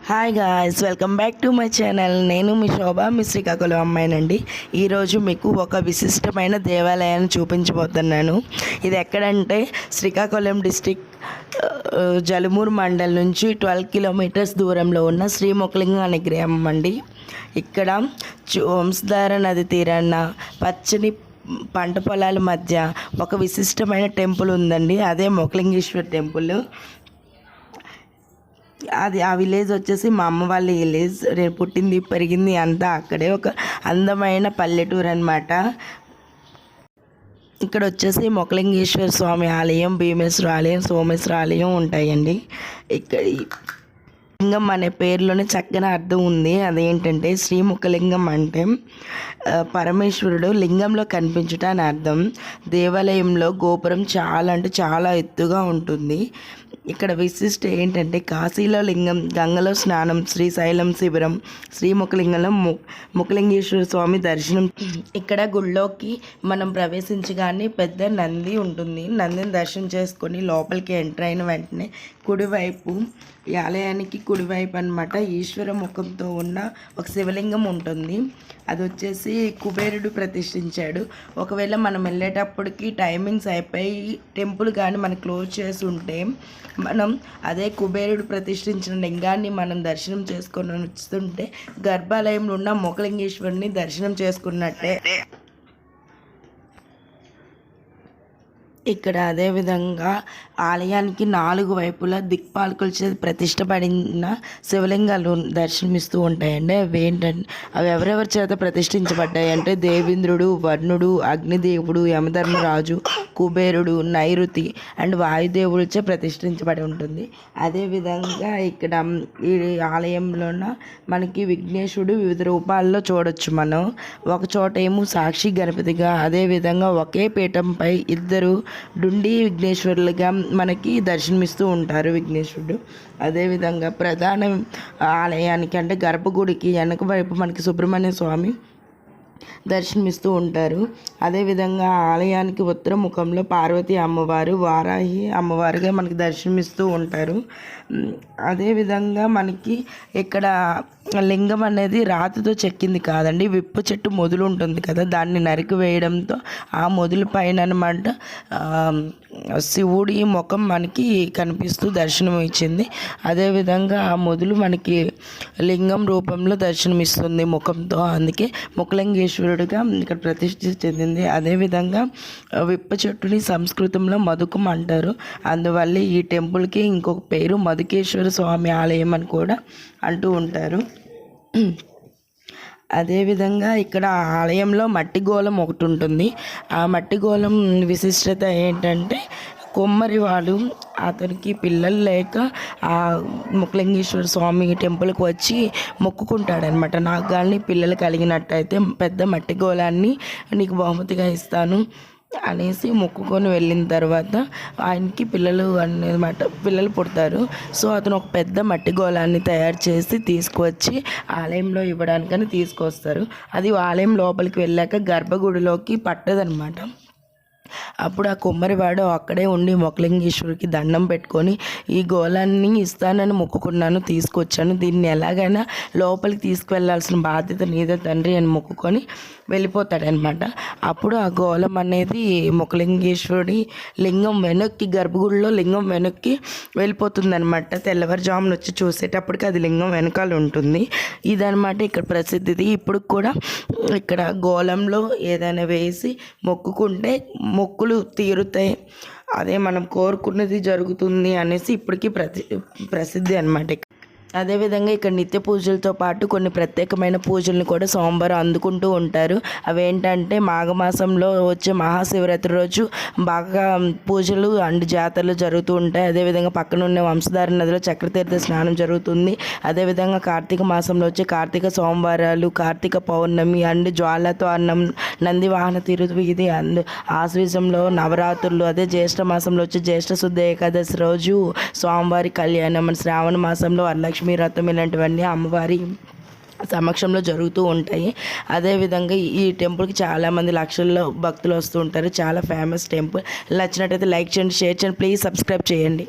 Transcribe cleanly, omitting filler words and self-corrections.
Hi guys, welcome back to my channel. నేను మీ శోభ, మీ శ్రీకాకుళం అమ్మాయినండి. ఈరోజు మీకు ఒక విశిష్టమైన దేవాలయాన్ని చూపించబోతున్నాను. ఇది ఎక్కడంటే శ్రీకాకుళం డిస్టిక్ జలుమూరు మండల్ నుంచి 12 కిలోమీటర్స్ దూరంలో ఉన్న శ్రీ మొక్కలింగం అనే గ్రామం అండి. ఇక్కడ వంశధార నది తీరాన పచ్చని పంట పొలాల మధ్య ఒక విశిష్టమైన టెంపుల్ ఉందండి. అదే మొక్కలింగేశ్వర టెంపుల్. అది ఆ విలేజ్ వచ్చేసి మా అమ్మ వాళ్ళ విలేజ్. నేను పుట్టింది పెరిగింది అంతా అక్కడే. ఒక అందమైన పల్లెటూరు అనమాట. ఇక్కడ వచ్చేసి మొక్కలింగేశ్వర స్వామి ఆలయం, భీమేశ్వర ఆలయం, సోమేశ్వర ఆలయం ఉంటాయండి. ఇక్కడ లింగం అనే పేరులోనే చక్కని అర్థం ఉంది. అదేంటంటే శ్రీముఖలింగం అంటే పరమేశ్వరుడు లింగంలో కనిపించుట అని అర్థం. దేవాలయంలో గోపురం చాలా అంటే చాలా ఎత్తుగా ఉంటుంది. ఇక్కడ విశిష్ట ఏంటంటే కాశీలో లింగం, గంగలో స్నానం, శ్రీశైలం శిబిరం, శ్రీముఖలింగంలో ముఖలింగేశ్వర స్వామి దర్శనం. ఇక్కడ గుళ్ళోకి మనం ప్రవేశించగానే పెద్ద నంది ఉంటుంది. నందిని దర్శనం చేసుకొని లోపలికి ఎంటర్ అయిన వెంటనే కుడివైపు, ఈ ఆలయానికి కుడివైపు అనమాట, ఈశ్వర ముఖంతో ఉన్న ఒక శివలింగం ఉంటుంది. అది వచ్చేసి కుబేరుడు ప్రతిష్ఠించాడు. ఒకవేళ మనం వెళ్ళేటప్పటికి టైమింగ్స్ అయిపోయి టెంపుల్ కానీ మనకి క్లోజ్ చేసి ఉంటే మనం అదే కుబేరుడు ప్రతిష్ఠించిన లింగాన్ని మనం దర్శనం చేసుకొని వస్తుంటే గర్భాలయంలో ఉన్న మొక్కలింగేశ్వరుని దర్శనం చేసుకున్నట్టే. ఇక్కడ అదేవిధంగా ఆలయానికి 4 వైపులా దిక్పాలకుల చేత ప్రతిష్టపడిన శివలింగాలు దర్శనమిస్తూ ఉంటాయండి. అవి ఎవరెవరి చేత ప్రతిష్ఠించబడ్డాయి అంటే దేవేంద్రుడు, వర్ణుడు, అగ్నిదేవుడు, యమధర్మరాజు, కుబేరుడు, నైరుతి అండ్ వాయుదేవుడిచే ప్రతిష్ఠించబడి ఉంటుంది. అదేవిధంగా ఇక్కడ ఈ ఆలయంలోన మనకి విఘ్నేశుడు వివిధ రూపాల్లో చూడొచ్చు మనం. ఒక చోట ఏమో సాక్షి గణపతిగా, అదేవిధంగా ఒకే పీఠంపై ఇద్దరు డుండి విఘ్నేశ్వరులుగా మనకి దర్శనమిస్తూ ఉంటారు విఘ్నేశ్వరుడు. అదేవిధంగా ప్రధాన ఆలయానికి అంటే గర్భగుడికి వెనక వైపు మనకి సుబ్రహ్మణ్య స్వామి దర్శనమిస్తూ ఉంటారు. అదేవిధంగా ఆలయానికి ఉత్తర ముఖంలో పార్వతీ అమ్మవారు, వారాహి అమ్మవారుగా మనకి దర్శనమిస్తూ ఉంటారు. అదేవిధంగా మనకి ఇక్కడ లింగం అనేది రాతితో చెక్కింది కాదండి, విప్పు చెట్టు మొదలు ఉంటుంది కదా, దాన్ని నరికి వేయడంతో ఆ మొదలు పైన అనమాట శివుడి ముఖం మనకి కనిపిస్తూ దర్శనం ఇచ్చింది. అదేవిధంగా ఆ మొదలు మనకి లింగం రూపంలో దర్శనమిస్తుంది ముఖంతో. అందుకే ముఖలింగేశ్వరుడిగా ఇక్కడ ప్రతిష్ఠ చెందింది. అదేవిధంగా విప్ప చెట్టుని సంస్కృతంలో మధుకం అంటారు. అందువల్ల ఈ టెంపుల్కి ఇంకొక పేరు మధుకేశ్వర స్వామి ఆలయం అని కూడా అంటూ ఉంటారు. అదేవిధంగా ఇక్కడ ఆలయంలో మట్టి గోళం ఒకటి ఉంటుంది. ఆ మట్టి గోళం విశిష్టత ఏంటంటే కొమ్మరివాడు అతనికి పిల్లలు లేక ఆ ముఖలింగేశ్వర స్వామి టెంపుల్కి వచ్చి మొక్కుకుంటాడనమాట. నాకు కానీ పిల్లలు కలిగినట్టయితే పెద్ద మట్టి గోళాన్ని నీకు బహుమతిగా ఇస్తాను అనేసి మొక్కుకొని వెళ్ళిన తర్వాత ఆయనకి పిల్లలు పుడతారు. సో అతను ఒక పెద్ద మట్టి గోళాన్ని తయారు చేసి తీసుకువచ్చి ఆలయంలో ఇవ్వడానికని తీసుకొస్తారు. అది ఆలయం లోపలికి వెళ్ళాక గర్భగుడిలోకి పట్టదనమాట. అప్పుడు ఆ కుమ్మరివాడు అక్కడే ఉండి మొక్కలింగేశ్వరికి దండం పెట్టుకొని ఈ గోళాన్ని ఇస్తానని మొక్కుకున్నాను, తీసుకొచ్చాను, దీన్ని ఎలాగైనా లోపలికి తీసుకువెళ్లాల్సిన బాధ్యత నీదే తండ్రి అని మొక్కుకొని వెళ్ళిపోతాడనమాట. అప్పుడు ఆ గోళం అనేది మొక్కలింగేశ్వరుడి లింగం వెనక్కి, గర్భగుడిలో లింగం వెనక్కి వెళ్ళిపోతుందనమాట. తెల్లవారుజామున వచ్చి చూసేటప్పటికి అది లింగం వెనకాల ఉంటుంది. ఇదనమాట ఇక్కడ ప్రసిద్ధిది. ఇప్పుడు కూడా ఇక్కడ గోళంలో ఏదైనా వేసి మొక్కుకుంటే మొక్కులు తీరుతాయి, అదే మనం కోరుకున్నది జరుగుతుంది అనేసి ఇప్పటికీ ప్రసిద్ధి అనమాట. అదేవిధంగా ఇక్కడ నిత్య పూజలతో పాటు కొన్ని ప్రత్యేకమైన పూజలను కూడా సోమవారం అందుకుంటూ ఉంటారు. అవేంటంటే మాఘమాసంలో వచ్చే మహాశివరాత్రి రోజు బాగా పూజలు అండ్ జాతరలు జరుగుతూ ఉంటాయి. అదేవిధంగా పక్కన ఉన్న వంశధార నదిలో చక్రతీర్థ స్నానం జరుగుతుంది. అదేవిధంగా కార్తీక మాసంలో వచ్చే కార్తీక సోమవారాలు, కార్తీక పౌర్ణమి అండ్ జ్వాలతో అన్నం, నంది వాహన తిరువీధి అండ్ ఆశ్వీజంలో నవరాత్రులు, అదే జ్యేష్ఠ మాసంలో వచ్చే జ్యేష్ఠ శుద్ధ ఏకాదశి రోజు స్వామివారి కళ్యాణం, శ్రావణ మాసంలో వరలక్ష్మి వ్రతం, ఇలాంటివన్నీ అమ్మవారి సమక్షంలో జరుగుతూ ఉంటాయి. అదేవిధంగా ఈ టెంపుల్కి చాలామంది లక్షల్లో భక్తులు వస్తూ ఉంటారు. చాలా ఫేమస్ టెంపుల్. నచ్చినట్టయితే లైక్ చేయండి, షేర్ చేయండి, ప్లీజ్ సబ్స్క్రైబ్ చేయండి.